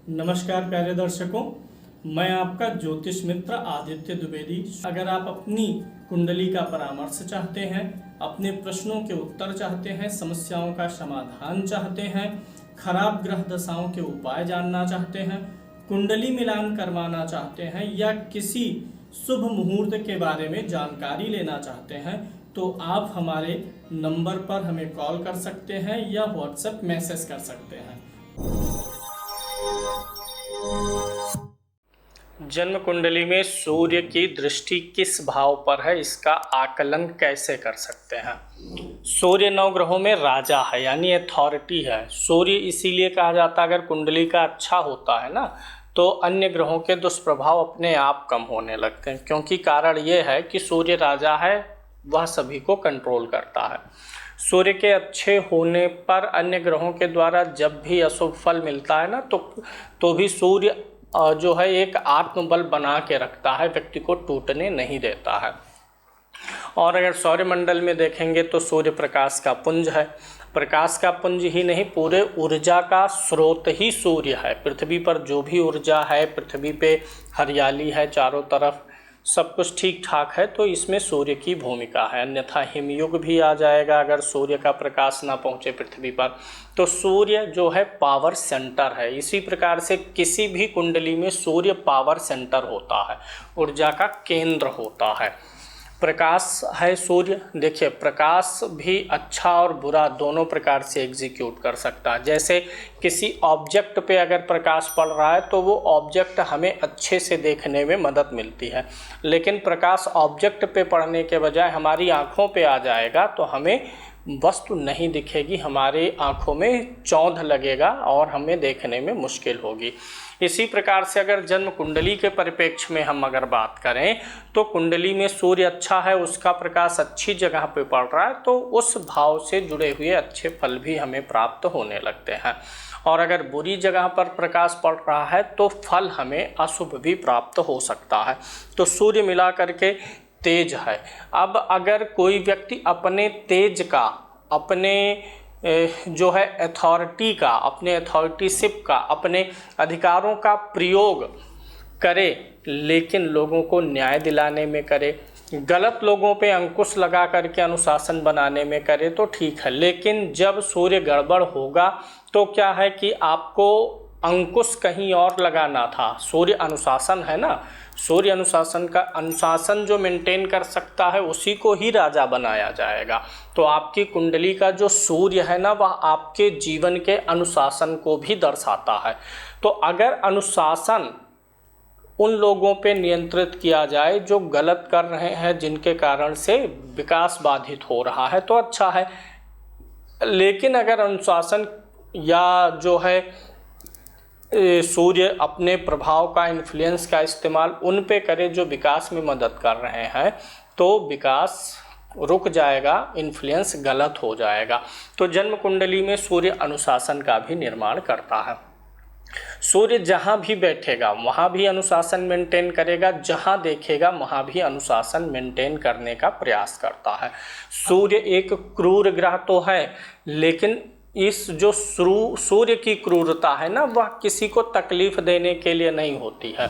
नमस्कार प्यारे दर्शकों, मैं आपका ज्योतिष मित्र आदित्य द्विवेदी। अगर आप अपनी कुंडली का परामर्श चाहते हैं, अपने प्रश्नों के उत्तर चाहते हैं, समस्याओं का समाधान चाहते हैं, खराब ग्रह दशाओं के उपाय जानना चाहते हैं, कुंडली मिलान करवाना चाहते हैं या किसी शुभ मुहूर्त के बारे में जानकारी लेना चाहते हैं, तो आप हमारे नंबर पर हमें कॉल कर सकते हैं या व्हाट्सएप मैसेज कर सकते हैं। जन्म कुंडली में सूर्य की दृष्टि किस भाव पर है, इसका आकलन कैसे कर सकते हैं। सूर्य 9 ग्रहों में राजा है, यानी अथॉरिटी है। सूर्य इसीलिए कहा जाता है, अगर कुंडली का अच्छा होता है ना, तो अन्य ग्रहों के दुष्प्रभाव अपने आप कम होने लगते हैं, क्योंकि कारण ये है कि सूर्य राजा है, वह सभी को कंट्रोल करता है। सूर्य के अच्छे होने पर अन्य ग्रहों के द्वारा जब भी अशुभ फल मिलता है ना, तो भी सूर्य जो है एक आत्मबल बना के रखता है, व्यक्ति को टूटने नहीं देता है। और अगर सौरमंडल में देखेंगे तो सूर्य प्रकाश का पुंज है। प्रकाश का पुंज ही नहीं, पूरे ऊर्जा का स्रोत ही सूर्य है। पृथ्वी पर जो भी ऊर्जा है, पृथ्वी पे हरियाली है, चारों तरफ सब कुछ ठीक ठाक है, तो इसमें सूर्य की भूमिका है। अन्यथा हिमयुग भी आ जाएगा अगर सूर्य का प्रकाश ना पहुंचे पृथ्वी पर। तो सूर्य जो है पावर सेंटर है। इसी प्रकार से किसी भी कुंडली में सूर्य पावर सेंटर होता है, ऊर्जा का केंद्र होता है। प्रकाश है सूर्य। देखिए, प्रकाश भी अच्छा और बुरा दोनों प्रकार से एग्जीक्यूट कर सकता है। जैसे किसी ऑब्जेक्ट पे अगर प्रकाश पड़ रहा है तो वो ऑब्जेक्ट हमें अच्छे से देखने में मदद मिलती है, लेकिन प्रकाश ऑब्जेक्ट पे पड़ने के बजाय हमारी आँखों पे आ जाएगा तो हमें वस्तु नहीं दिखेगी, हमारी आँखों में चौंध लगेगा और हमें देखने में मुश्किल होगी। इसी प्रकार से अगर जन्म कुंडली के परिप्रेक्ष्य में हम अगर बात करें तो कुंडली में सूर्य अच्छा है, उसका प्रकाश अच्छी जगह पे पड़ रहा है, तो उस भाव से जुड़े हुए अच्छे फल भी हमें प्राप्त होने लगते हैं। और अगर बुरी जगह पर प्रकाश पड़ रहा है तो फल हमें अशुभ भी प्राप्त हो सकता है। तो सूर्य मिला करके तेज है। अब अगर कोई व्यक्ति अपने तेज का, अपने जो है अथॉरिटी का, अपने अथॉरिटीशिप का, अपने अधिकारों का प्रयोग करे, लेकिन लोगों को न्याय दिलाने में करे, गलत लोगों पे अंकुश लगा करके अनुशासन बनाने में करे तो ठीक है। लेकिन जब सूर्य गड़बड़ होगा तो क्या है कि आपको अंकुश कहीं और लगाना था। सूर्य अनुशासन है ना, सूर्य अनुशासन जो मेंटेन कर सकता है उसी को ही राजा बनाया जाएगा। तो आपकी कुंडली का जो सूर्य है ना, वह आपके जीवन के अनुशासन को भी दर्शाता है। तो अगर अनुशासन उन लोगों पे नियंत्रित किया जाए जो गलत कर रहे हैं, जिनके कारण से विकास बाधित हो रहा है, तो अच्छा है। लेकिन अगर अनुशासन या जो है सूर्य अपने प्रभाव का, इन्फ्लुएंस का इस्तेमाल उन पे करे जो विकास में मदद कर रहे हैं, तो विकास रुक जाएगा, इन्फ्लुएंस गलत हो जाएगा। तो जन्म कुंडली में सूर्य अनुशासन का भी निर्माण करता है। सूर्य जहाँ भी बैठेगा वहाँ भी अनुशासन मेंटेन करेगा, जहाँ देखेगा वहाँ भी अनुशासन मेंटेन करने का प्रयास करता है। सूर्य एक क्रूर ग्रह तो है, लेकिन इस जो सूर्य की क्रूरता है ना, वह किसी को तकलीफ देने के लिए नहीं होती है।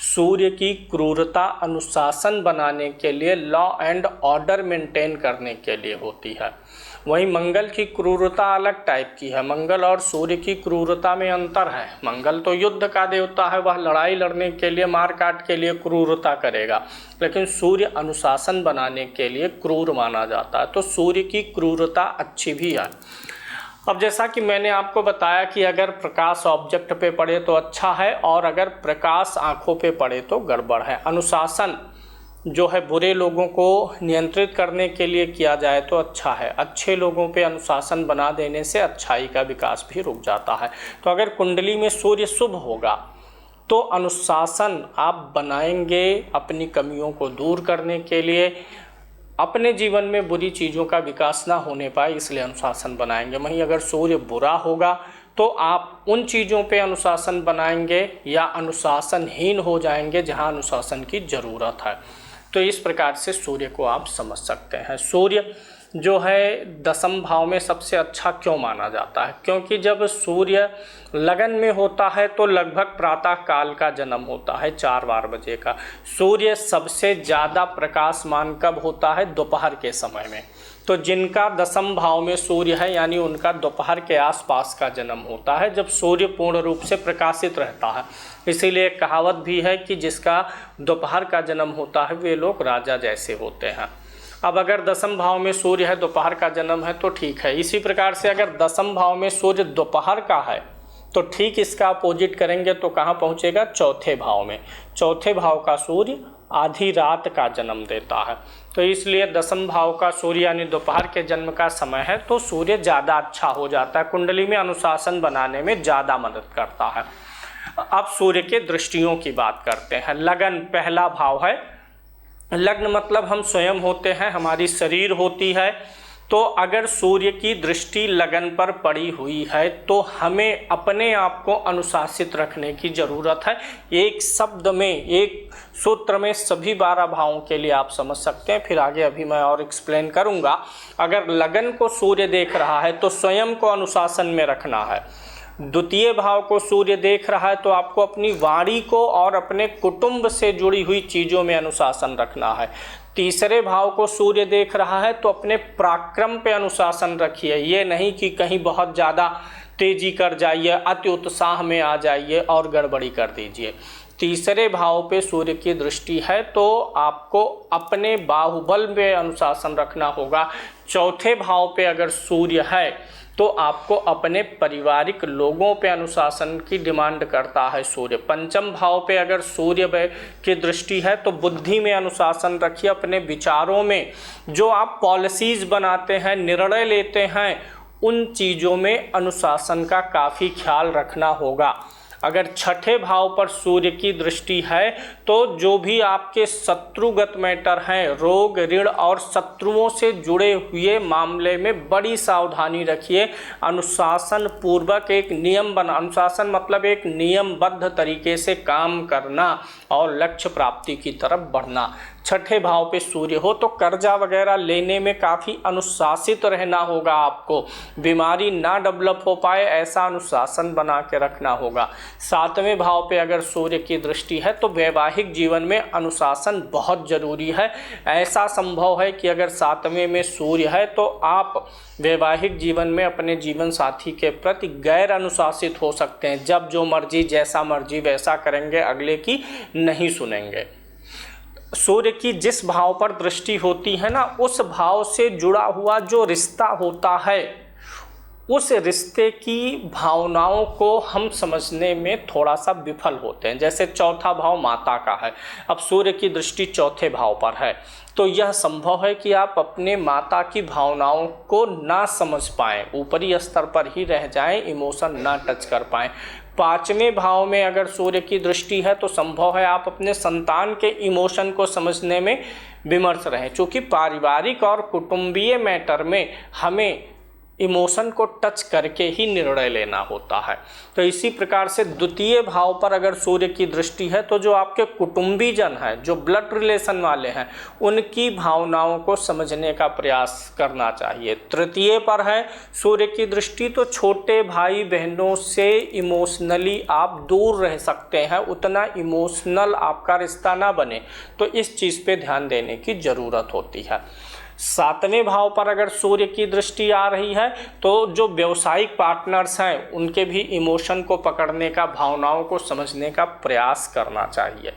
सूर्य की क्रूरता अनुशासन बनाने के लिए, लॉ एंड ऑर्डर मेंटेन करने के लिए होती है। वहीं मंगल की क्रूरता अलग टाइप की है। मंगल और सूर्य की क्रूरता में अंतर है। मंगल तो युद्ध का देवता है, वह लड़ाई लड़ने के लिए, मार काट के लिए क्रूरता करेगा, लेकिन सूर्य अनुशासन बनाने के लिए क्रूर माना जाता है। तो सूर्य की क्रूरता अच्छी भी है। अब जैसा कि मैंने आपको बताया कि अगर प्रकाश ऑब्जेक्ट पे पड़े तो अच्छा है, और अगर प्रकाश आँखों पे पड़े तो गड़बड़ है। अनुशासन जो है बुरे लोगों को नियंत्रित करने के लिए किया जाए तो अच्छा है। अच्छे लोगों पे अनुशासन बना देने से अच्छाई का विकास भी रुक जाता है। तो अगर कुंडली में सूर्य शुभ होगा तो अनुशासन आप बनाएंगे अपनी कमियों को दूर करने के लिए, अपने जीवन में बुरी चीज़ों का विकास ना होने पाए, इसलिए अनुशासन बनाएंगे। वहीं अगर सूर्य बुरा होगा तो आप उन चीज़ों पे अनुशासन बनाएंगे या अनुशासनहीन हो जाएंगे जहां अनुशासन की ज़रूरत है। तो इस प्रकार से सूर्य को आप समझ सकते हैं। सूर्य जो है दसम भाव में सबसे अच्छा क्यों माना जाता है? क्योंकि जब सूर्य लगन में होता है तो लगभग प्रातः काल का जन्म होता है 4 बजे का। सूर्य सबसे ज़्यादा प्रकाशमान कब होता है? दोपहर के समय में। तो जिनका दसम भाव में सूर्य है यानी उनका दोपहर के आसपास का जन्म होता है, जब सूर्य पूर्ण रूप से प्रकाशित रहता है। इसीलिए कहावत भी है कि जिसका दोपहर का जन्म होता है वे लोग राजा जैसे होते हैं। अब अगर दसम भाव में सूर्य है, दोपहर का जन्म है तो ठीक है। इसी प्रकार से अगर दसम भाव में सूर्य दोपहर का है तो ठीक इसका अपोजिट करेंगे तो कहाँ पहुँचेगा? चौथे भाव में। चौथे भाव का सूर्य आधी रात का जन्म देता है। तो इसलिए दसम भाव का सूर्य यानी दोपहर के जन्म का समय है तो सूर्य ज़्यादा अच्छा हो जाता है, कुंडली में अनुशासन बनाने में ज़्यादा मदद करता है। अब सूर्य के दृष्टियों की बात करते हैं। लगन पहला भाव है। लग्न मतलब हम स्वयं होते हैं, हमारी शरीर होती है। तो अगर सूर्य की दृष्टि लगन पर पड़ी हुई है तो हमें अपने आप को अनुशासित रखने की ज़रूरत है। एक शब्द में, एक सूत्र में सभी 12 भावों के लिए आप समझ सकते हैं, फिर आगे अभी मैं और एक्सप्लेन करूंगा। अगर लगन को सूर्य देख रहा है तो स्वयं को अनुशासन में रखना है। द्वितीय भाव को सूर्य देख रहा है तो आपको अपनी वाणी को और अपने कुटुंब से जुड़ी हुई चीज़ों में अनुशासन रखना है। तीसरे भाव को सूर्य देख रहा है तो अपने पराक्रम पे अनुशासन रखिए। ये नहीं कि कहीं बहुत ज़्यादा तेजी कर जाइए, अति उत्साह में आ जाइए और गड़बड़ी कर दीजिए। तीसरे भाव पे सूर्य की दृष्टि है तो आपको अपने बाहुबल में अनुशासन रखना होगा। चौथे भाव पे अगर सूर्य है तो आपको अपने पारिवारिक लोगों पे अनुशासन की डिमांड करता है सूर्य। पंचम भाव पे अगर सूर्य की दृष्टि है तो बुद्धि में अनुशासन रखिए। अपने विचारों में जो आप पॉलिसीज़ बनाते हैं, निर्णय लेते हैं, उन चीज़ों में अनुशासन का काफ़ी ख्याल रखना होगा। अगर छठे भाव पर सूर्य की दृष्टि है तो जो भी आपके शत्रुगत मैटर हैं, रोग, ऋण और शत्रुओं से जुड़े हुए मामले में बड़ी सावधानी रखिए। अनुशासन पूर्वक एक नियम बना, अनुशासन मतलब एक नियमबद्ध तरीके से काम करना और लक्ष्य प्राप्ति की तरफ बढ़ना। छठे भाव पे सूर्य हो तो कर्जा वगैरह लेने में काफ़ी अनुशासित रहना होगा आपको। बीमारी ना डेवलप हो पाए ऐसा अनुशासन बना के रखना होगा। सातवें भाव पे अगर सूर्य की दृष्टि है तो वैवाहिक जीवन में अनुशासन बहुत ज़रूरी है। ऐसा संभव है कि अगर सातवें में सूर्य है तो आप वैवाहिक जीवन में अपने जीवन साथी के प्रति गैर अनुशासित हो सकते हैं। जब जो मर्जी, जैसा मर्जी वैसा करेंगे, अगले की नहीं सुनेंगे। सूर्य की जिस भाव पर दृष्टि होती है ना, उस भाव से जुड़ा हुआ जो रिश्ता होता है, उस रिश्ते की भावनाओं को हम समझने में थोड़ा सा विफल होते हैं। जैसे चौथा भाव माता का है, अब सूर्य की दृष्टि चौथे भाव पर है तो यह संभव है कि आप अपने माता की भावनाओं को ना समझ पाएँ, ऊपरी स्तर पर ही रह जाएं, इमोशन ना टच कर पाएँ। पाँचवें भाव में अगर सूर्य की दृष्टि है तो संभव है आप अपने संतान के इमोशन को समझने में विमर्श रहें, क्योंकि पारिवारिक और कुटुंबीय मैटर में हमें इमोशन को टच करके ही निर्णय लेना होता है। तो इसी प्रकार से द्वितीय भाव पर अगर सूर्य की दृष्टि है तो जो आपके कुटुंबीजन हैं, जो ब्लड रिलेशन वाले हैं, उनकी भावनाओं को समझने का प्रयास करना चाहिए। तृतीय पर है सूर्य की दृष्टि तो छोटे भाई बहनों से इमोशनली आप दूर रह सकते हैं, उतना इमोशनल आपका रिश्ता ना बने, तो इस चीज़ पे ध्यान देने की ज़रूरत होती है। सातवें भाव पर अगर सूर्य की दृष्टि आ रही है तो जो व्यावसायिक पार्टनर्स हैं उनके भी इमोशन को पकड़ने का, भावनाओं को समझने का प्रयास करना चाहिए।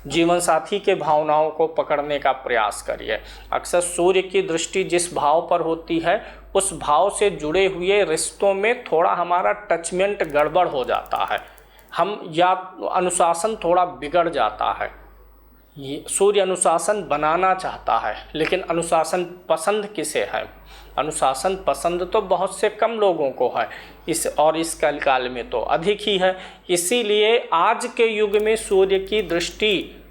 जीवन साथी के भावनाओं को पकड़ने का प्रयास करिए। अक्सर सूर्य की दृष्टि जिस भाव पर होती है उस भाव से जुड़े हुए रिश्तों में थोड़ा हमारा टचमेंट गड़बड़ हो जाता है, हम या अनुशासन थोड़ा बिगड़ जाता है। ये सूर्य अनुशासन बनाना चाहता है लेकिन अनुशासन पसंद किसे है? अनुशासन पसंद तो बहुत से कम लोगों को है, इस कलकाल में तो अधिक ही है। इसीलिए आज के युग में सूर्य की दृष्टि,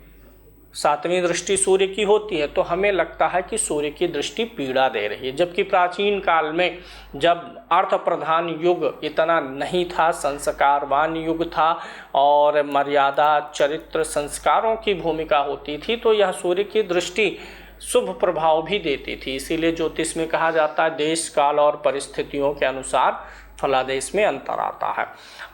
सातवीं दृष्टि सूर्य की होती है तो हमें लगता है कि सूर्य की दृष्टि पीड़ा दे रही है, जबकि प्राचीन काल में जब अर्थ प्रधान युग इतना नहीं था, संस्कारवान युग था और मर्यादा, चरित्र, संस्कारों की भूमिका होती थी, तो यह सूर्य की दृष्टि शुभ प्रभाव भी देती थी। इसीलिए ज्योतिष में कहा जाता है देश काल और परिस्थितियों के अनुसार फलादेश में अंतर आता है।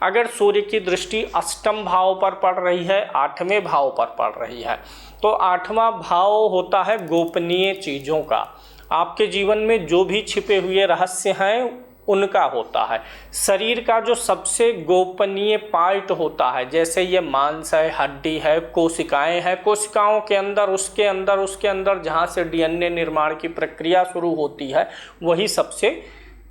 अगर सूर्य की दृष्टि अष्टम भाव पर पड़ रही है, 8वें भाव पर पड़ रही है, तो 8वां भाव होता है गोपनीय चीज़ों का। आपके जीवन में जो भी छिपे हुए रहस्य हैं उनका होता है। शरीर का जो सबसे गोपनीय पार्ट होता है, जैसे ये मांस है, हड्डी है, कोशिकाएं हैं, कोशिकाओं के अंदर उसके अंदर जहाँ से डीएनए निर्माण की प्रक्रिया शुरू होती है, वही सबसे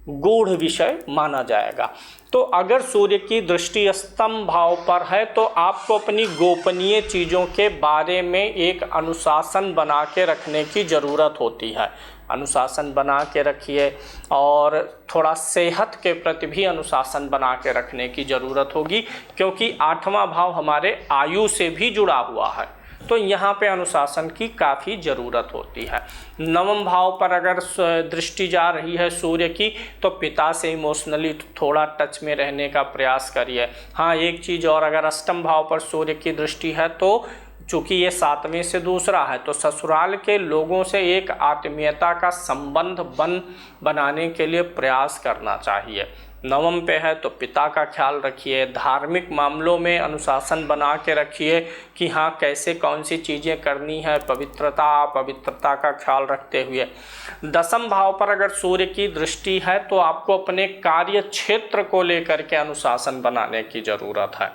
गूढ़ विषय माना जाएगा। तो अगर सूर्य की दृष्टि अष्टम भाव पर है तो आपको अपनी गोपनीय चीज़ों के बारे में एक अनुशासन बना के रखने की ज़रूरत होती है। अनुशासन बना के रखिए, और थोड़ा सेहत के प्रति भी अनुशासन बना के रखने की ज़रूरत होगी, क्योंकि 8वां भाव हमारे आयु से भी जुड़ा हुआ है, तो यहाँ पे अनुशासन की काफ़ी ज़रूरत होती है। 9वें भाव पर अगर दृष्टि जा रही है सूर्य की, तो पिता से इमोशनली थोड़ा टच में रहने का प्रयास करिए। हाँ, एक चीज़ और, अगर अष्टम भाव पर सूर्य की दृष्टि है तो चूँकि ये 7वें से दूसरा है, तो ससुराल के लोगों से एक आत्मीयता का संबंध बनाने के लिए प्रयास करना चाहिए। 9वें पे है तो पिता का ख्याल रखिए। धार्मिक मामलों में अनुशासन बना के रखिए कि हाँ कैसे कौन सी चीज़ें करनी है, पवित्रता का ख्याल रखते हुए। 10वें भाव पर अगर सूर्य की दृष्टि है तो आपको अपने कार्य क्षेत्र को लेकर के अनुशासन बनाने की ज़रूरत है।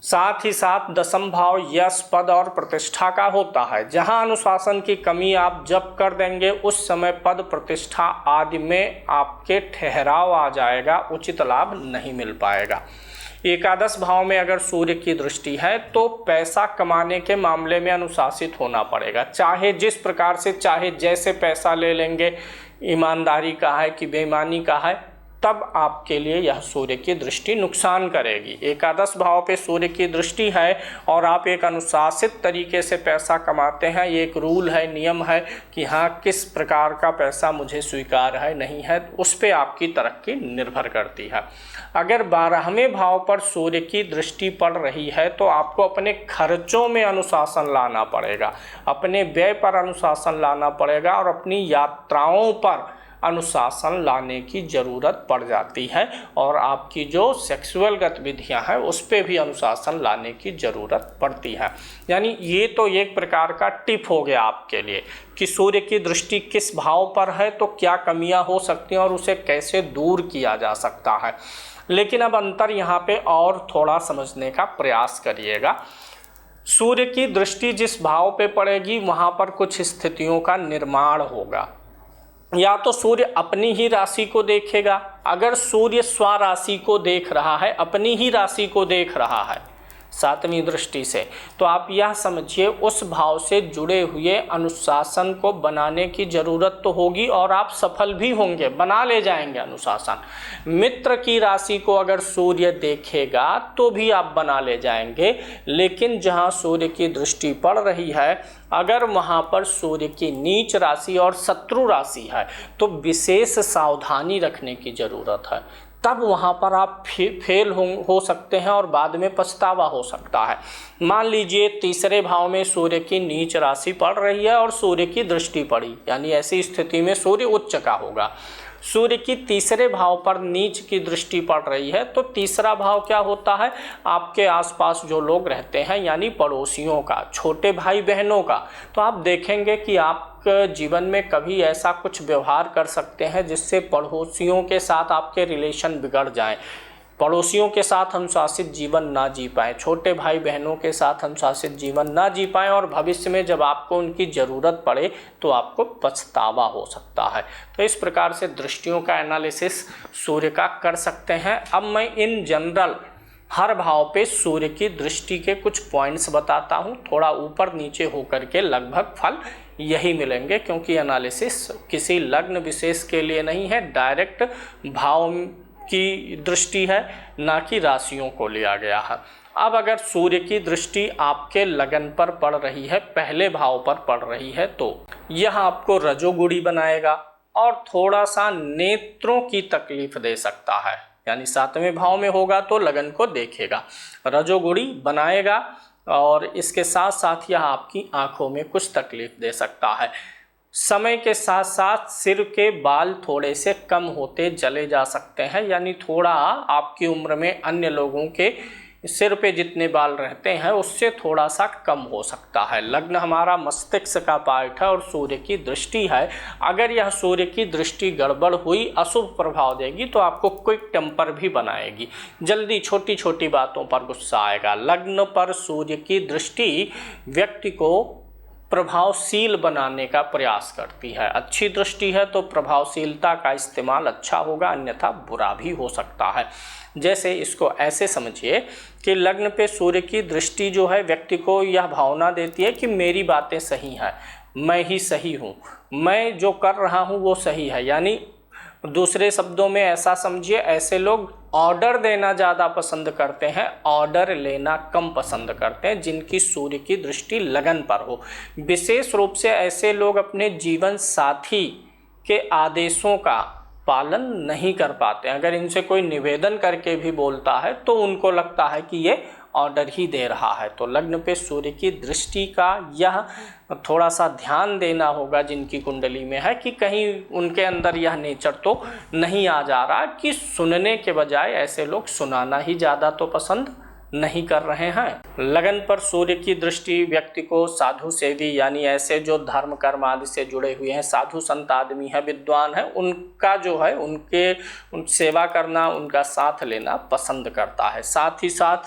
साथ ही साथ 10वां भाव यश, पद और प्रतिष्ठा का होता है। जहां अनुशासन की कमी आप जब कर देंगे, उस समय पद, प्रतिष्ठा आदि में आपके ठहराव आ जाएगा, उचित लाभ नहीं मिल पाएगा। 11 भाव में अगर सूर्य की दृष्टि है तो पैसा कमाने के मामले में अनुशासित होना पड़ेगा। चाहे जिस प्रकार से, चाहे जैसे पैसा ले लेंगे, ईमानदारी का है कि बेईमानी का है, तब आपके लिए यह सूर्य की दृष्टि नुकसान करेगी। 11 भाव पे सूर्य की दृष्टि है और आप एक अनुशासित तरीके से पैसा कमाते हैं, ये एक रूल है, नियम है कि हाँ किस प्रकार का पैसा मुझे स्वीकार है, नहीं है, उस पर आपकी तरक्की निर्भर करती है। अगर 12वें भाव पर सूर्य की दृष्टि पड़ रही है तो आपको अपने खर्चों में अनुशासन लाना पड़ेगा, अपने व्यय पर अनुशासन लाना पड़ेगा और अपनी यात्राओं पर अनुशासन लाने की ज़रूरत पड़ जाती है, और आपकी जो सेक्सुअल गतिविधियां हैं उस पर भी अनुशासन लाने की ज़रूरत पड़ती है। यानी ये तो एक प्रकार का टिप हो गया आपके लिए कि सूर्य की दृष्टि किस भाव पर है तो क्या कमियां हो सकती हैं और उसे कैसे दूर किया जा सकता है। लेकिन अब अंतर यहाँ पे और थोड़ा समझने का प्रयास करिएगा। सूर्य की दृष्टि जिस भाव पे पड़ेगी वहाँ पर कुछ स्थितियों का निर्माण होगा। या तो सूर्य अपनी ही राशि को देखेगा, अगर सूर्य स्वराशि को देख रहा है, अपनी ही राशि को देख रहा है 7वीं दृष्टि से, तो आप यह समझिए उस भाव से जुड़े हुए अनुशासन को बनाने की ज़रूरत तो होगी और आप सफल भी होंगे, बना ले जाएंगे अनुशासन। मित्र की राशि को अगर सूर्य देखेगा तो भी आप बना ले जाएंगे, लेकिन जहाँ सूर्य की दृष्टि पड़ रही है, अगर वहाँ पर सूर्य की नीच राशि और शत्रु राशि है तो विशेष सावधानी रखने की ज़रूरत है। तब वहाँ पर आप फेल हो सकते हैं और बाद में पछतावा हो सकता है। मान लीजिए 3रे भाव में सूर्य की नीच राशि पड़ रही है और सूर्य की दृष्टि पड़ी, यानी ऐसी स्थिति में सूर्य उच्च का होगा। सूर्य की 3रे भाव पर नीच की दृष्टि पड़ रही है तो 3रा भाव क्या होता है, आपके आसपास जो लोग रहते हैं यानी पड़ोसियों का, छोटे भाई बहनों का। तो आप देखेंगे कि आप जीवन में कभी ऐसा कुछ व्यवहार कर सकते हैं जिससे पड़ोसियों के साथ आपके रिलेशन बिगड़ जाएं, पड़ोसियों के साथ अनुशासित जीवन ना जी पाएँ, छोटे भाई बहनों के साथ अनुशासित जीवन ना जी पाएँ, और भविष्य में जब आपको उनकी ज़रूरत पड़े तो आपको पछतावा हो सकता है। तो इस प्रकार से दृष्टियों का एनालिसिस सूर्य का कर सकते हैं। अब मैं इन जनरल हर भाव पे सूर्य की दृष्टि के कुछ पॉइंट्स बताता हूँ, थोड़ा ऊपर नीचे होकर के लगभग फल यही मिलेंगे, क्योंकि एनालिसिस किसी लग्न विशेष के लिए नहीं है, डायरेक्ट भाव की दृष्टि है, ना कि राशियों को लिया गया है। अब अगर सूर्य की दृष्टि आपके लगन पर पड़ रही है, पहले भाव पर पड़ रही है, तो यह आपको रजोगुणी बनाएगा और थोड़ा सा नेत्रों की तकलीफ दे सकता है। यानी 7वें भाव में होगा तो लगन को देखेगा, रजोगुणी बनाएगा और इसके साथ साथ यह आपकी आँखों में कुछ तकलीफ दे सकता है। समय के साथ साथ सिर के बाल थोड़े से कम होते चले जा सकते हैं, यानी थोड़ा आपकी उम्र में अन्य लोगों के सिर पे जितने बाल रहते हैं उससे थोड़ा सा कम हो सकता है। लग्न हमारा मस्तिष्क का पार्ट है और सूर्य की दृष्टि है। अगर यह सूर्य की दृष्टि गड़बड़ हुई, अशुभ प्रभाव देगी तो आपको क्विक टेम्पर भी बनाएगी, जल्दी छोटी छोटी बातों पर गुस्सा आएगा। लग्न पर सूर्य की दृष्टि व्यक्ति को प्रभावशील बनाने का प्रयास करती है। अच्छी दृष्टि है तो प्रभावशीलता का इस्तेमाल अच्छा होगा, अन्यथा बुरा भी हो सकता है। जैसे इसको ऐसे समझिए कि लग्न पे सूर्य की दृष्टि जो है व्यक्ति को यह भावना देती है कि मेरी बातें सही हैं, मैं ही सही हूँ, मैं जो कर रहा हूँ वो सही है। यानी दूसरे शब्दों में ऐसा समझिए, ऐसे लोग ऑर्डर देना ज़्यादा पसंद करते हैं, ऑर्डर लेना कम पसंद करते हैं, जिनकी सूर्य की दृष्टि लगन पर हो। विशेष रूप से ऐसे लोग अपने जीवन साथी के आदेशों का पालन नहीं कर पाते। अगर इनसे कोई निवेदन करके भी बोलता है तो उनको लगता है कि ये ऑर्डर ही दे रहा है। तो लग्न पे सूर्य की दृष्टि का यह थोड़ा सा ध्यान देना होगा जिनकी कुंडली में है कि कहीं उनके अंदर यह नेचर तो नहीं आ जा रहा कि सुनने के बजाय ऐसे लोग सुनाना ही ज़्यादा तो पसंद नहीं कर रहे हैं। लगन पर सूर्य की दृष्टि व्यक्ति को साधु सेवी, यानी ऐसे जो धर्म कर्म आदि से जुड़े हुए हैं, साधु संत आदमी है, विद्वान है, उनका जो है उन सेवा करना, उनका साथ लेना पसंद करता है। साथ ही साथ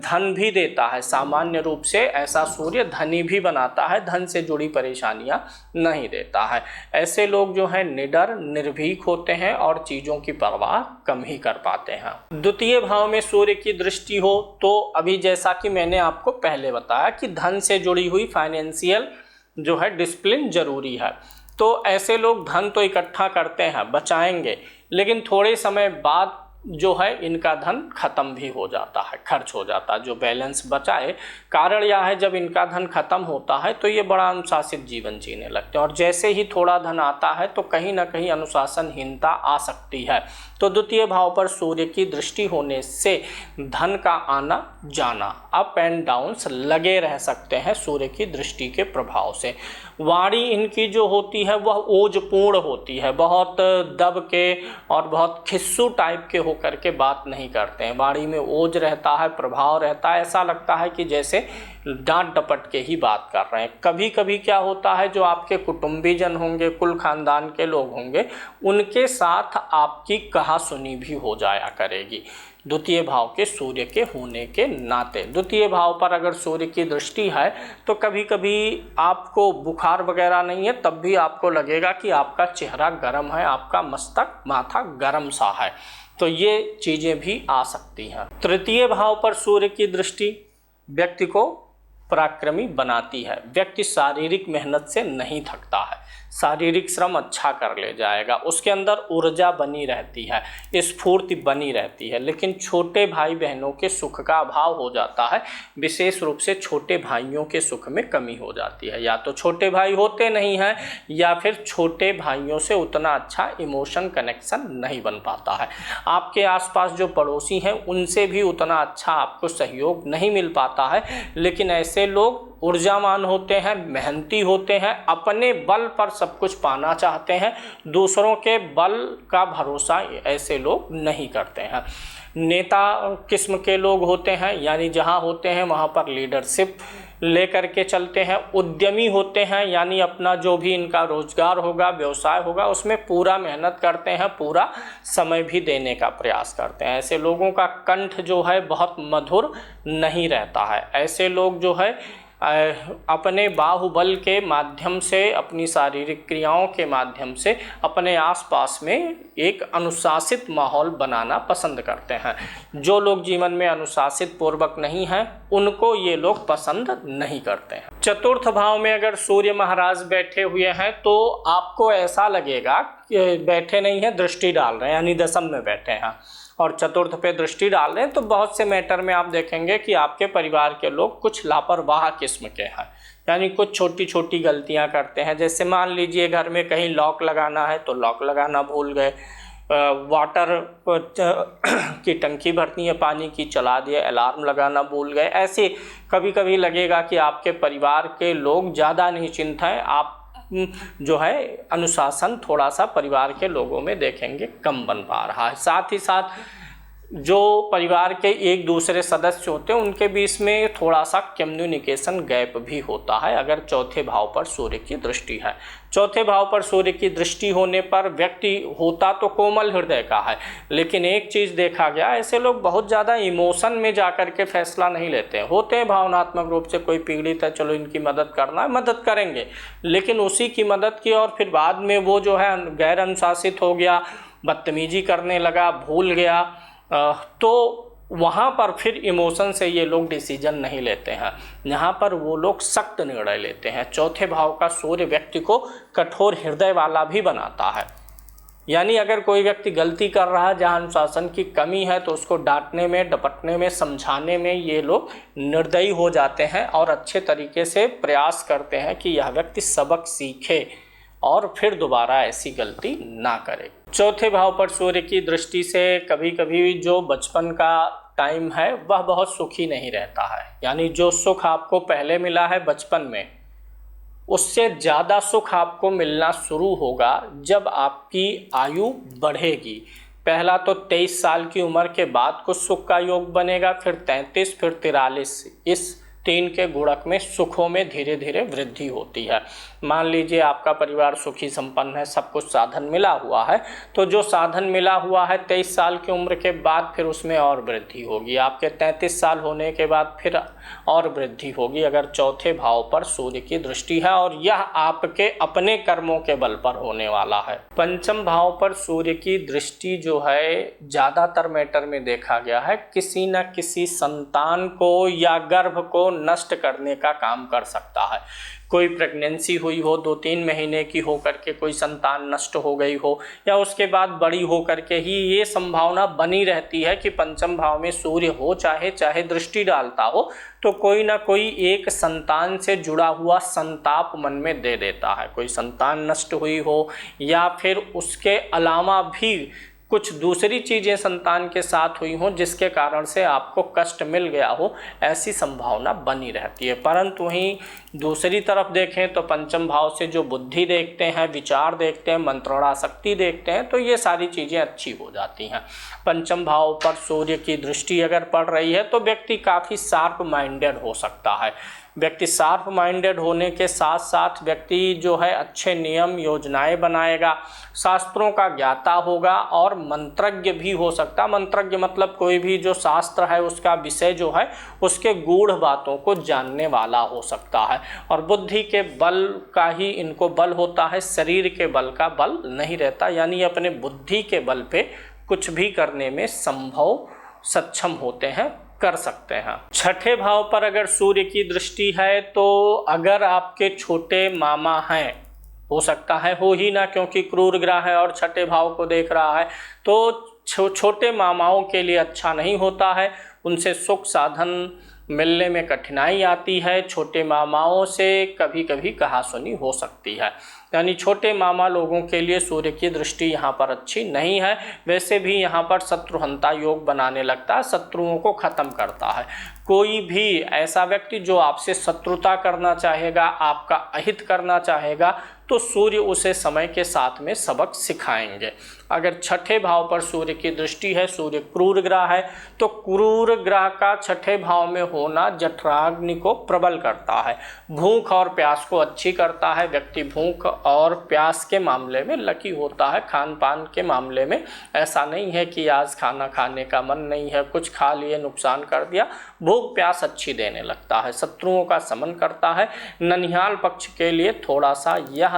धन भी देता है। सामान्य रूप से ऐसा सूर्य धनी भी बनाता है, धन से जुड़ी परेशानियां नहीं देता है। ऐसे लोग जो हैं निडर निर्भीक होते हैं और चीज़ों की परवाह कम ही कर पाते हैं। द्वितीय भाव में सूर्य की दृष्टि हो तो अभी जैसा कि मैंने आपको पहले बताया कि धन से जुड़ी हुई फाइनेंशियल जो है डिसिप्लिन जरूरी है। तो ऐसे लोग धन तो इकट्ठा करते हैं, बचाएंगे, लेकिन थोड़े समय बाद जो है इनका धन खत्म भी हो जाता है, खर्च हो जाता है। जो बैलेंस बचाए, कारण यह है जब इनका धन खत्म होता है तो ये बड़ा अनुशासित जीवन जीने लगते हैं, और जैसे ही थोड़ा धन आता है तो कहीं ना कहीं अनुशासनहीनता आ सकती है। तो द्वितीय भाव पर सूर्य की दृष्टि होने से धन का आना जाना, अप एंड डाउन्स लगे रह सकते हैं सूर्य की दृष्टि के प्रभाव से। वाणी इनकी जो होती है वह ओजपूर्ण होती है, बहुत दब के और बहुत खिस्सू टाइप के होकर के बात नहीं करते हैं। वाणी में ओज रहता है, प्रभाव रहता है, ऐसा लगता है कि जैसे डांट डपट के ही बात कर रहे हैं। कभी कभी क्या होता है, जो आपके कुटुंबीजन होंगे, कुल खानदान के लोग होंगे, उनके साथ आपकी कहा सुनी भी हो जाया करेगी द्वितीय भाव के सूर्य के होने के नाते। द्वितीय भाव पर अगर सूर्य की दृष्टि है तो कभी कभी आपको बुखार वगैरह नहीं है, तब भी आपको लगेगा कि आपका चेहरा गर्म है, आपका मस्तक माथा गर्म सा है। तो ये चीज़ें भी आ सकती हैं। तृतीय भाव पर सूर्य की दृष्टि व्यक्ति को पराक्रमी बनाती है। व्यक्ति शारीरिक मेहनत से नहीं थकता है, शारीरिक श्रम अच्छा कर ले जाएगा, उसके अंदर ऊर्जा बनी रहती है, स्फूर्ति बनी रहती है। लेकिन छोटे भाई बहनों के सुख का अभाव हो जाता है, विशेष रूप से छोटे भाइयों के सुख में कमी हो जाती है। या तो छोटे भाई होते नहीं हैं या फिर छोटे भाइयों से उतना अच्छा इमोशन कनेक्शन नहीं बन पाता है। आपके आसपास जो पड़ोसी हैं उनसे भी उतना अच्छा आपको सहयोग नहीं मिल पाता है। लेकिन ऐसे लोग ऊर्जावान होते हैं, मेहनती होते हैं, अपने बल पर सब कुछ पाना चाहते हैं, दूसरों के बल का भरोसा ऐसे लोग नहीं करते हैं। नेता किस्म के लोग होते हैं, यानी जहाँ होते हैं वहाँ पर लीडरशिप लेकर के चलते हैं। उद्यमी होते हैं, यानी अपना जो भी इनका रोजगार होगा, व्यवसाय होगा, उसमें पूरा मेहनत करते हैं, पूरा समय भी देने का प्रयास करते हैं। ऐसे लोगों का कंठ जो है बहुत मधुर नहीं रहता है। ऐसे लोग जो है अपने बाहुबल के माध्यम से, अपनी शारीरिक क्रियाओं के माध्यम से अपने आसपास में एक अनुशासित माहौल बनाना पसंद करते हैं। जो लोग जीवन में अनुशासित पूर्वक नहीं हैं उनको ये लोग पसंद नहीं करते हैं। चतुर्थ भाव में अगर सूर्य महाराज बैठे हुए हैं तो आपको ऐसा लगेगा कि बैठे नहीं हैं, दृष्टि डाल रहे हैं, यानी दशम में बैठे हैं और चतुर्थ पे दृष्टि डाल रहे हैं, तो बहुत से मैटर में आप देखेंगे कि आपके परिवार के लोग कुछ लापरवाह किस्म के हैं, यानी कुछ छोटी छोटी गलतियां करते हैं। जैसे मान लीजिए घर में कहीं लॉक लगाना है तो लॉक लगाना भूल गए, वाटर की टंकी भरनी है पानी की, चला दिया, अलार्म लगाना भूल गए। ऐसे कभी कभी लगेगा कि आपके परिवार के लोग ज़्यादा निश्चिंत हैं, आप जो है अनुशासन थोड़ा सा परिवार के लोगों में देखेंगे कम बन पा रहा है। साथ ही साथ जो परिवार के एक दूसरे सदस्य होते हैं उनके बीच में थोड़ा सा कम्युनिकेशन गैप भी होता है अगर चौथे भाव पर सूर्य की दृष्टि है। चौथे भाव पर सूर्य की दृष्टि होने पर व्यक्ति होता तो कोमल हृदय का है, लेकिन एक चीज़ देखा गया, ऐसे लोग बहुत ज़्यादा इमोशन में जाकर के फैसला नहीं लेते हैं। होते हैं भावनात्मक रूप से, कोई पीड़ित है, चलो इनकी मदद करना है, मदद करेंगे, लेकिन उसी की मदद की और फिर बाद में वो जो है गैर अनुशासित हो गया, बदतमीजी करने लगा, भूल गया, तो वहाँ पर फिर इमोशन से ये लोग डिसीजन नहीं लेते हैं, यहाँ पर वो लोग सख्त निर्णय लेते हैं। चौथे भाव का सूर्य व्यक्ति को कठोर हृदय वाला भी बनाता है, यानी अगर कोई व्यक्ति गलती कर रहा है जहाँ अनुशासन की कमी है तो उसको डांटने में, डपटने में, समझाने में ये लोग निर्दयी हो जाते हैं और अच्छे तरीके से प्रयास करते हैं कि यह व्यक्ति सबक सीखे और फिर दोबारा ऐसी गलती ना करे। चौथे भाव पर सूर्य की दृष्टि से कभी कभी जो बचपन का टाइम है वह बहुत सुखी नहीं रहता है, यानी जो सुख आपको पहले मिला है बचपन में, उससे ज़्यादा सुख आपको मिलना शुरू होगा जब आपकी आयु बढ़ेगी। पहला तो 23 साल की उम्र के बाद कुछ सुख का योग बनेगा, फिर 33, फिर 43, इस 3 के गुणक में सुखों में धीरे धीरे वृद्धि होती है। मान लीजिए आपका परिवार सुखी संपन्न है, सब कुछ साधन मिला हुआ है, तो जो साधन मिला हुआ है 23 साल की उम्र के बाद फिर उसमें और वृद्धि होगी, आपके 33 साल होने के बाद फिर और वृद्धि होगी अगर चौथे भाव पर सूर्य की दृष्टि है, और यह आपके अपने कर्मों के बल पर होने वाला है। पंचम भाव पर सूर्य की दृष्टि जो है ज़्यादातर मैटर में देखा गया है किसी न किसी संतान को या गर्भ को नष्ट करने का काम कर सकता है। कोई प्रेगनेंसी हुई हो, 2-3 महीने की हो करके कोई संतान नष्ट हो गई हो, या उसके बाद बड़ी हो करके ही ये संभावना बनी रहती है कि पंचम भाव में सूर्य हो चाहे दृष्टि डालता हो तो कोई ना कोई एक संतान से जुड़ा हुआ संताप मन में दे देता है। कोई संतान नष्ट हुई हो या फिर उसके अलावा भी कुछ दूसरी चीज़ें संतान के साथ हुई हों जिसके कारण से आपको कष्ट मिल गया हो, ऐसी संभावना बनी रहती है। परंतु वहीं दूसरी तरफ देखें तो पंचम भाव से जो बुद्धि देखते हैं, विचार देखते हैं, मंत्रणा शक्ति देखते हैं, तो ये सारी चीज़ें अच्छी हो जाती हैं। पंचम भाव पर सूर्य की दृष्टि अगर पड़ रही है तो व्यक्ति काफ़ी शार्प माइंडेड हो सकता है। व्यक्ति शार्प माइंडेड होने के साथ साथ व्यक्ति जो है अच्छे नियम योजनाएं बनाएगा, शास्त्रों का ज्ञाता होगा और मंत्रज्ञ भी हो सकता है। मंत्रज्ञ मतलब कोई भी जो शास्त्र है उसका विषय जो है उसके गूढ़ बातों को जानने वाला हो सकता है। और बुद्धि के बल का ही इनको बल होता है, शरीर के बल का बल नहीं रहता, यानी अपने बुद्धि के बल पे कुछ भी करने में सक्षम होते हैं, कर सकते हैं। छठे भाव पर अगर सूर्य की दृष्टि है तो अगर आपके छोटे मामा हैं, हो सकता है हो ही ना क्योंकि क्रूर ग्रह है और छठे भाव को देख रहा है, तो छोटे मामाओं के लिए अच्छा नहीं होता है, उनसे सुख साधन मिलने में कठिनाई आती है, छोटे मामाओं से कभी कभी कहासुनी हो सकती है, यानी छोटे मामा लोगों के लिए सूर्य की दृष्टि यहाँ पर अच्छी नहीं है। वैसे भी यहाँ पर शत्रुहंता योग बनाने लगता है, शत्रुओं को ख़त्म करता है। कोई भी ऐसा व्यक्ति जो आपसे शत्रुता करना चाहेगा, आपका अहित करना चाहेगा, तो सूर्य उसे समय के साथ में सबक सिखाएंगे। अगर छठे भाव पर सूर्य की दृष्टि है, सूर्य क्रूर ग्रह है, तो क्रूर ग्रह का छठे भाव में होना जठराग्नि को प्रबल करता है, भूख और प्यास को अच्छी करता है। व्यक्ति भूख और प्यास के मामले में लकी होता है। खान पान के मामले में ऐसा नहीं है कि आज खाना खाने का मन नहीं है, कुछ खा लिए नुकसान कर दिया, भूख प्यास अच्छी देने लगता है, शत्रुओं का समन करता है। ननिहाल पक्ष के लिए थोड़ा सा यह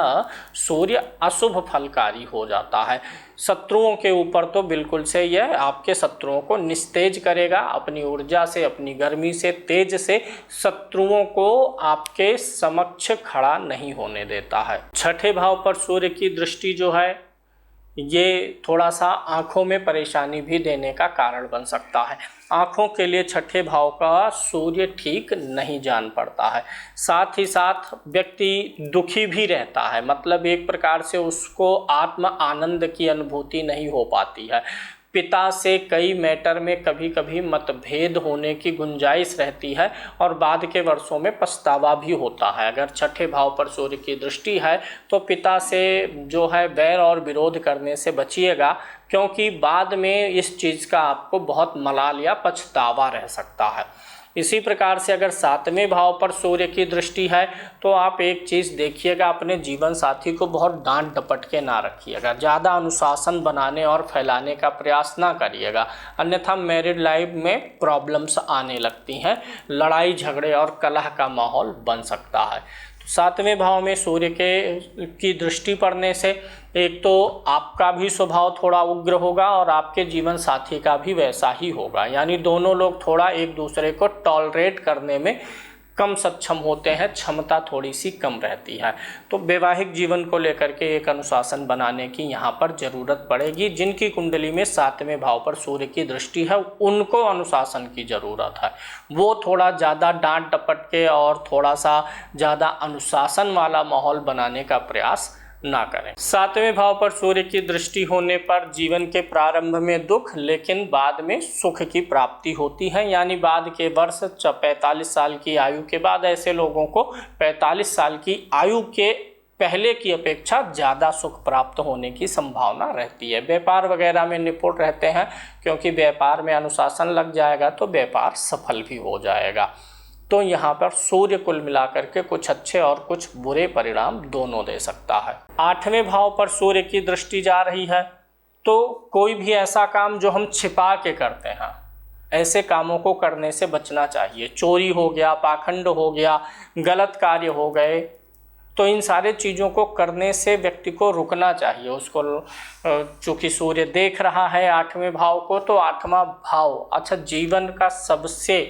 सूर्य अशुभ फलकारी हो जाता है। शत्रुओं के ऊपर तो बिल्कुल से यह आपके शत्रुओं को निस्तेज करेगा, अपनी ऊर्जा से, अपनी गर्मी से, तेज से शत्रुओं को आपके समक्ष खड़ा नहीं होने देता है। छठे भाव पर सूर्य की दृष्टि जो है ये थोड़ा सा आँखों में परेशानी भी देने का कारण बन सकता है। आँखों के लिए छठे भाव का सूर्य ठीक नहीं जान पड़ता है। साथ ही साथ व्यक्ति दुखी भी रहता है, मतलब एक प्रकार से उसको आत्म आनंद की अनुभूति नहीं हो पाती है। पिता से कई मैटर में कभी कभी मतभेद होने की गुंजाइश रहती है और बाद के वर्षों में पछतावा भी होता है। अगर छठे भाव पर सूर्य की दृष्टि है तो पिता से जो है वैर और विरोध करने से बचिएगा, क्योंकि बाद में इस चीज़ का आपको बहुत मलाल या पछतावा रह सकता है। इसी प्रकार से अगर सातवें भाव पर सूर्य की दृष्टि है तो आप एक चीज़ देखिएगा, अपने जीवन साथी को बहुत डांट डपट के ना रखिएगा, ज़्यादा अनुशासन बनाने और फैलाने का प्रयास ना करिएगा, अन्यथा मैरिड लाइफ में प्रॉब्लम्स आने लगती हैं, लड़ाई झगड़े और कलह का माहौल बन सकता है। तो सातवें भाव में सूर्य की दृष्टि पड़ने से एक तो आपका भी स्वभाव थोड़ा उग्र होगा और आपके जीवन साथी का भी वैसा ही होगा, यानी दोनों लोग थोड़ा एक दूसरे को टॉलरेट करने में कम सक्षम होते हैं, क्षमता थोड़ी सी कम रहती है। तो वैवाहिक जीवन को लेकर के एक अनुशासन बनाने की यहाँ पर ज़रूरत पड़ेगी। जिनकी कुंडली में सातवें भाव पर सूर्य की दृष्टि है उनको अनुशासन की ज़रूरत है, वो थोड़ा ज़्यादा डांट डपट के और थोड़ा सा ज़्यादा अनुशासन वाला माहौल बनाने का प्रयास ना करें। सातवें भाव पर सूर्य की दृष्टि होने पर जीवन के प्रारंभ में दुख लेकिन बाद में सुख की प्राप्ति होती है, यानी बाद के वर्ष 45 साल की आयु के बाद ऐसे लोगों को 45 साल की आयु के पहले की अपेक्षा ज़्यादा सुख प्राप्त होने की संभावना रहती है। व्यापार वगैरह में निपुण रहते हैं, क्योंकि व्यापार में अनुशासन लग जाएगा तो व्यापार सफल भी हो जाएगा। तो यहाँ पर सूर्य कुल मिलाकर के कुछ अच्छे और कुछ बुरे परिणाम दोनों दे सकता है। आठवें भाव पर सूर्य की दृष्टि जा रही है तो कोई भी ऐसा काम जो हम छिपा के करते हैं, ऐसे कामों को करने से बचना चाहिए। चोरी हो गया, पाखंड हो गया, गलत कार्य हो गए, तो इन सारे चीज़ों को करने से व्यक्ति को रुकना चाहिए। उसको चूँकि सूर्य देख रहा है आठवें भाव को, तो आठवां भाव अच्छा जीवन का सबसे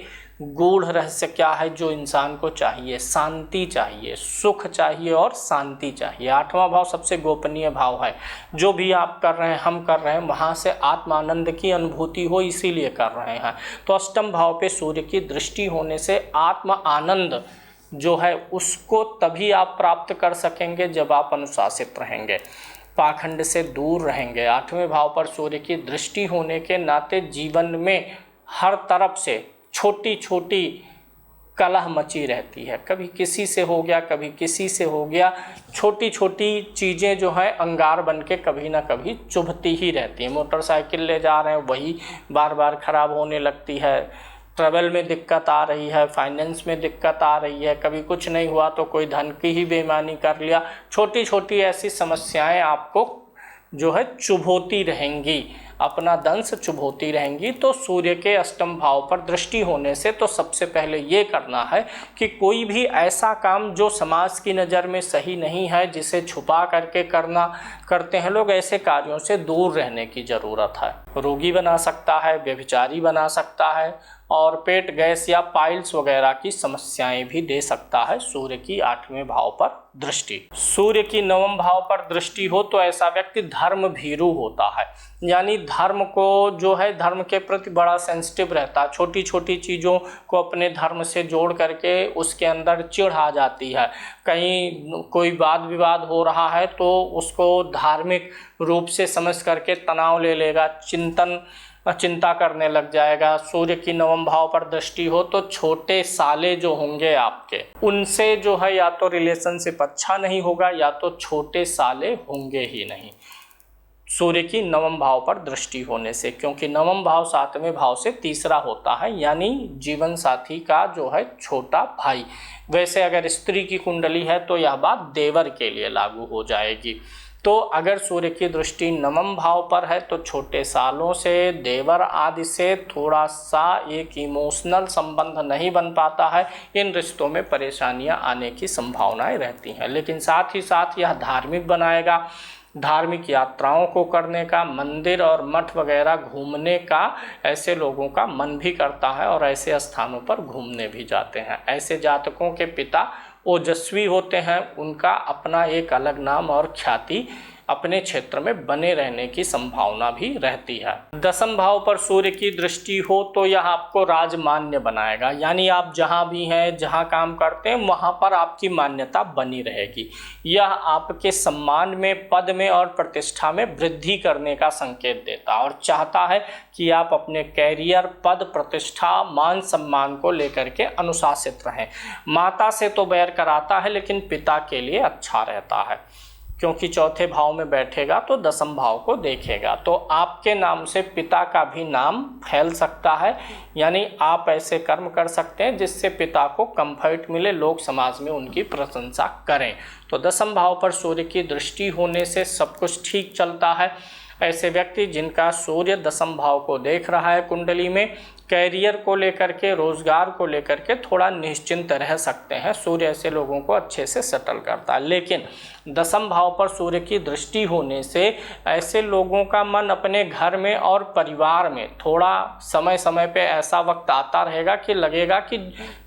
गूढ़ रहस्य क्या है जो इंसान को चाहिए? शांति चाहिए, सुख चाहिए और शांति चाहिए। आठवां भाव सबसे गोपनीय भाव है। जो भी आप कर रहे हैं, हम कर रहे हैं, वहाँ से आत्मानंद की अनुभूति हो इसीलिए कर रहे हैं। तो अष्टम भाव पे सूर्य की दृष्टि होने से आत्म आनंद जो है उसको तभी आप प्राप्त कर सकेंगे जब आप अनुशासित रहेंगे, पाखंड से दूर रहेंगे। आठवें भाव पर सूर्य की दृष्टि होने के नाते जीवन में हर तरफ से छोटी छोटी कलह मची रहती है, कभी किसी से हो गया, कभी किसी से हो गया। छोटी छोटी चीज़ें जो हैं अंगार बन के कभी ना कभी चुभती ही रहती हैं। मोटरसाइकिल ले जा रहे हैं, वही बार बार ख़राब होने लगती है। ट्रैवल में दिक्कत आ रही है, फाइनेंस में दिक्कत आ रही है, कभी कुछ नहीं हुआ तो कोई धन की ही बेईमानी कर लिया। छोटी छोटी ऐसी समस्याएं आपको जो है चुभोती रहेंगी, अपना दंश चुभोती रहेंगी। तो सूर्य के अष्टम भाव पर दृष्टि होने से तो सबसे पहले ये करना है कि कोई भी ऐसा काम जो समाज की नज़र में सही नहीं है, जिसे छुपा करके करते हैं लोग, ऐसे कार्यों से दूर रहने की ज़रूरत है। रोगी बना सकता है, व्यभिचारी बना सकता है और पेट गैस या पाइल्स वगैरह की समस्याएं भी दे सकता है सूर्य की आठवें भाव पर दृष्टि। सूर्य की नवम भाव पर दृष्टि हो तो ऐसा व्यक्ति धर्म भीरू होता है, यानी धर्म को जो है धर्म के प्रति बड़ा सेंसिटिव रहता है। छोटी छोटी चीज़ों को अपने धर्म से जोड़ करके उसके अंदर चिढ़ आ जाती है। कहीं कोई वाद विवाद हो रहा है तो उसको धार्मिक रूप से समझ करके तनाव ले लेगा, चिंता करने लग जाएगा। सूर्य की नवम भाव पर दृष्टि हो तो छोटे साले जो होंगे आपके, उनसे जो है या तो रिलेशनशिप अच्छा नहीं होगा या तो छोटे साले होंगे ही नहीं सूर्य की नवम भाव पर दृष्टि होने से, क्योंकि नवम भाव सातवें भाव से तीसरा होता है, यानी जीवन साथी का जो है छोटा भाई। वैसे अगर स्त्री की कुंडली है तो यह बात देवर के लिए लागू हो जाएगी। तो अगर सूर्य की दृष्टि नवम भाव पर है तो छोटे सालों से, देवर आदि से थोड़ा सा एक इमोशनल संबंध नहीं बन पाता है। इन रिश्तों में परेशानियां आने की संभावनाएं रहती हैं, लेकिन साथ ही साथ यह धार्मिक बनाएगा। धार्मिक यात्राओं को करने का, मंदिर और मठ वगैरह घूमने का ऐसे लोगों का मन भी करता है और ऐसे स्थानों पर घूमने भी जाते हैं। ऐसे जातकों के पिता ओजस्वी होते हैं, उनका अपना एक अलग नाम और ख्याति अपने क्षेत्र में बने रहने की संभावना भी रहती है। दसम भाव पर सूर्य की दृष्टि हो तो यह आपको राजमान्य बनाएगा, यानी आप जहाँ भी हैं, जहाँ काम करते हैं, वहाँ पर आपकी मान्यता बनी रहेगी। यह आपके सम्मान में, पद में और प्रतिष्ठा में वृद्धि करने का संकेत देता है और चाहता है कि आप अपने कैरियर, पद, प्रतिष्ठा, मान सम्मान को लेकर के अनुशासित रहें। माता से तो बैर कराता है लेकिन पिता के लिए अच्छा रहता है, क्योंकि चौथे भाव में बैठेगा तो दसम भाव को देखेगा, तो आपके नाम से पिता का भी नाम फैल सकता है, यानी आप ऐसे कर्म कर सकते हैं जिससे पिता को कंफर्ट मिले, लोग समाज में उनकी प्रशंसा करें। तो दसम भाव पर सूर्य की दृष्टि होने से सब कुछ ठीक चलता है। ऐसे व्यक्ति जिनका सूर्य दसम भाव को देख रहा है कुंडली में, कैरियर को लेकर के, रोजगार को लेकर के थोड़ा निश्चिंत रह सकते हैं। सूर्य ऐसे लोगों को अच्छे से सेटल करता है, लेकिन दसम भाव पर सूर्य की दृष्टि होने से ऐसे लोगों का मन अपने घर में और परिवार में थोड़ा समय समय पे ऐसा वक्त आता रहेगा कि लगेगा कि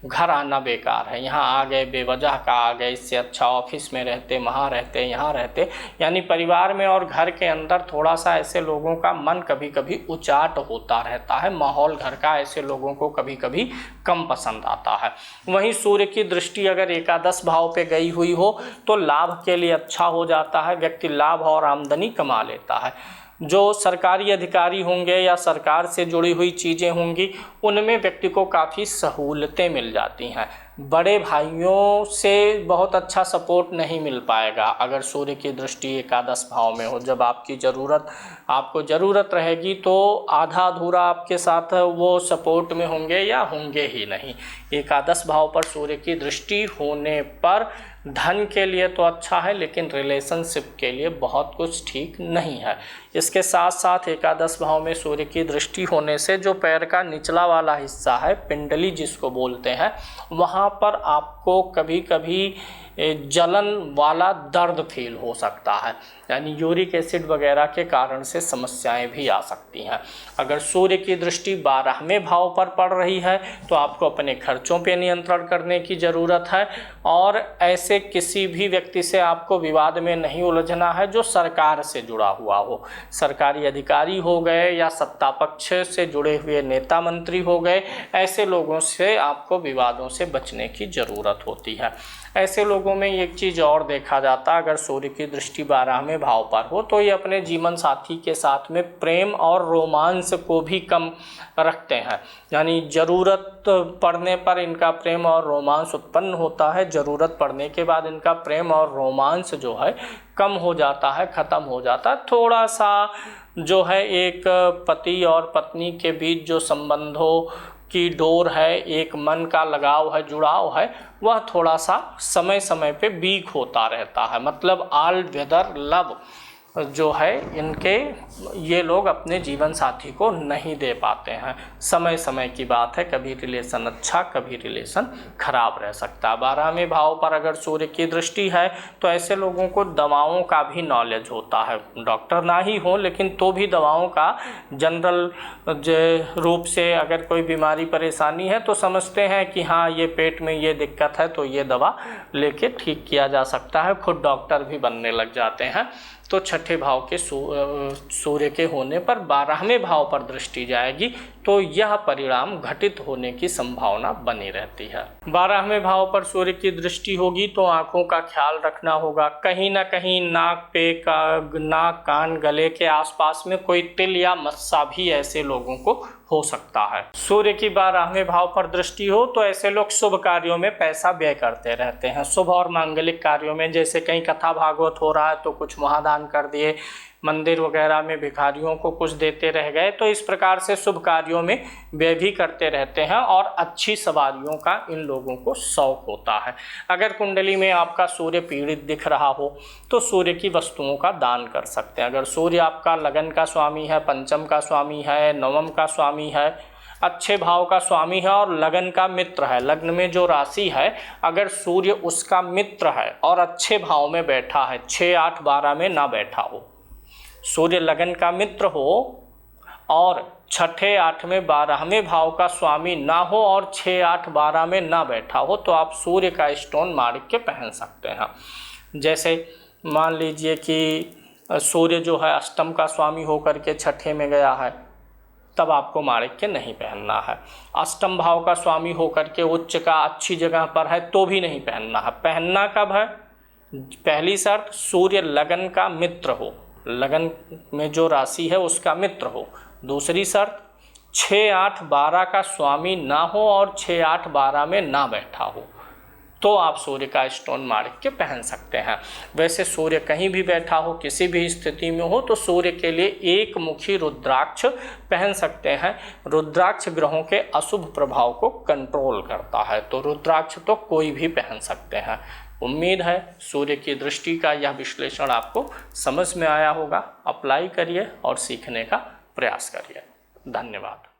घर आना बेकार है, यहाँ आ गए, बेवजह का आ गए, इससे अच्छा ऑफिस में रहते, वहाँ रहते, यहाँ रहते। यानी परिवार में और घर के अंदर थोड़ा सा ऐसे लोगों का मन कभी कभी उचाट होता रहता है, माहौल घर का ऐसे लोगों को कभी कभी कम पसंद आता है। वहीं सूर्य की दृष्टि अगर एकादश भाव पे गई हुई हो तो लाभ के लिए अच्छा हो जाता है, व्यक्ति लाभ और आमदनी कमा लेता है। जो सरकारी अधिकारी होंगे या सरकार से जुड़ी हुई चीज़ें होंगी, उनमें व्यक्ति को काफ़ी सहूलतें मिल जाती हैं। बड़े भाइयों से बहुत अच्छा सपोर्ट नहीं मिल पाएगा अगर सूर्य की दृष्टि एकादश भाव में हो। जब आपको ज़रूरत रहेगी तो आधा अधूरा आपके साथ वो सपोर्ट में होंगे या होंगे ही नहीं। एकादश भाव पर सूर्य की दृष्टि होने पर धन के लिए तो अच्छा है, लेकिन रिलेशनशिप के लिए बहुत कुछ ठीक नहीं है। इसके साथ साथ एकादश भाव में सूर्य की दृष्टि होने से जो पैर का निचला वाला हिस्सा है, पिंडली जिसको बोलते हैं, वहाँ पर आपको कभी कभी जलन वाला दर्द फील हो सकता है, यानी यूरिक एसिड वगैरह के कारण से समस्याएं भी आ सकती हैं। अगर सूर्य की दृष्टि 12वें भाव पर पड़ रही है तो आपको अपने खर्चों पर नियंत्रण करने की ज़रूरत है और ऐसे किसी भी व्यक्ति से आपको विवाद में नहीं उलझना है जो सरकार से जुड़ा हुआ हो। सरकारी अधिकारी हो गए या सत्ता पक्ष से जुड़े हुए नेता मंत्री हो गए, ऐसे लोगों से आपको विवादों से बचने की ज़रूरत होती है। ऐसे लोगों में एक चीज़ और देखा जाता है, अगर सूर्य की दृष्टि 12वें भाव पर हो तो ये अपने जीवन साथी के साथ में प्रेम और रोमांस को भी कम रखते हैं, यानी ज़रूरत पड़ने पर इनका प्रेम और रोमांस उत्पन्न होता है, ज़रूरत पड़ने के बाद इनका प्रेम और रोमांस जो है कम हो जाता है, ख़त्म हो जाता है। थोड़ा सा जो है एक पति और पत्नी के बीच जो संबंधों की डोर है, एक मन का लगाव है, जुड़ाव है, वह थोड़ा सा समय समय पे वीक होता रहता है। मतलब ऑल वेदर लव जो है इनके, ये लोग अपने जीवन साथी को नहीं दे पाते हैं। समय समय की बात है, कभी रिलेशन अच्छा, कभी रिलेशन खराब रह सकता है। 12वें भाव पर अगर सूर्य की दृष्टि है तो ऐसे लोगों को दवाओं का भी नॉलेज होता है, डॉक्टर ना ही हो लेकिन तो भी दवाओं का जनरल रूप से अगर कोई बीमारी परेशानी है तो समझते हैं कि हाँ ये पेट में ये दिक्कत है तो ये दवा लेके ठीक किया जा सकता है, खुद डॉक्टर भी बनने लग जाते हैं। तो छठे भाव के सूर्य के होने पर 12वें भाव पर दृष्टि जाएगी तो यह परिणाम घटित होने की संभावना बनी रहती है। 12वें भाव पर सूर्य की दृष्टि होगी तो आंखों का ख्याल रखना होगा। कहीं ना कहीं नाक कान गले के आसपास में कोई तिल या मस्सा भी ऐसे लोगों को हो सकता है। सूर्य की 12वें भाव पर दृष्टि हो तो ऐसे लोग शुभ कार्यों में पैसा व्यय करते रहते हैं। शुभ और मांगलिक कार्यों में, जैसे कहीं कथा भागवत हो रहा है तो कुछ महादान कर दिए, मंदिर वगैरह में भिखारियों को कुछ देते रह गए, तो इस प्रकार से शुभ कार्यों में व्यय भी करते रहते हैं और अच्छी सवारियों का इन लोगों को शौक होता है। अगर कुंडली में आपका सूर्य पीड़ित दिख रहा हो तो सूर्य की वस्तुओं का दान कर सकते हैं। अगर सूर्य आपका लगन का स्वामी है, पंचम का स्वामी है, नवम का स्वामी है, अच्छे भाव का स्वामी है और लगन का मित्र है, लग्न में जो राशि है अगर सूर्य उसका मित्र है और अच्छे भाव में बैठा है, 6, 8, 12 में ना बैठा हो, सूर्य लगन का मित्र हो और 6, 8, 12वें भाव का स्वामी ना हो और 6, 8, 12 में ना बैठा हो तो आप सूर्य का स्टोन मार के पहन सकते हैं। जैसे मान लीजिए कि सूर्य जो है अष्टम का स्वामी होकर के छठे में गया है, तब आपको माणिक्य नहीं पहनना है। अष्टम भाव का स्वामी होकर के उच्च का अच्छी जगह पर है तो भी नहीं पहनना है। पहनना कब है? पहली शर्त, सूर्य लगन का मित्र हो, लगन में जो राशि है उसका मित्र हो। दूसरी शर्त, 6, 8, 12 का स्वामी ना हो और 6, 8, 12 में ना बैठा हो, तो आप सूर्य का स्टोन माणिक्य पहन सकते हैं। वैसे सूर्य कहीं भी बैठा हो, किसी भी स्थिति में हो, तो सूर्य के लिए एक मुखी रुद्राक्ष पहन सकते हैं। रुद्राक्ष ग्रहों के अशुभ प्रभाव को कंट्रोल करता है, तो रुद्राक्ष तो कोई भी पहन सकते हैं। उम्मीद है सूर्य की दृष्टि का यह विश्लेषण आपको समझ में आया होगा। अप्लाई करिए और सीखने का प्रयास करिए। धन्यवाद।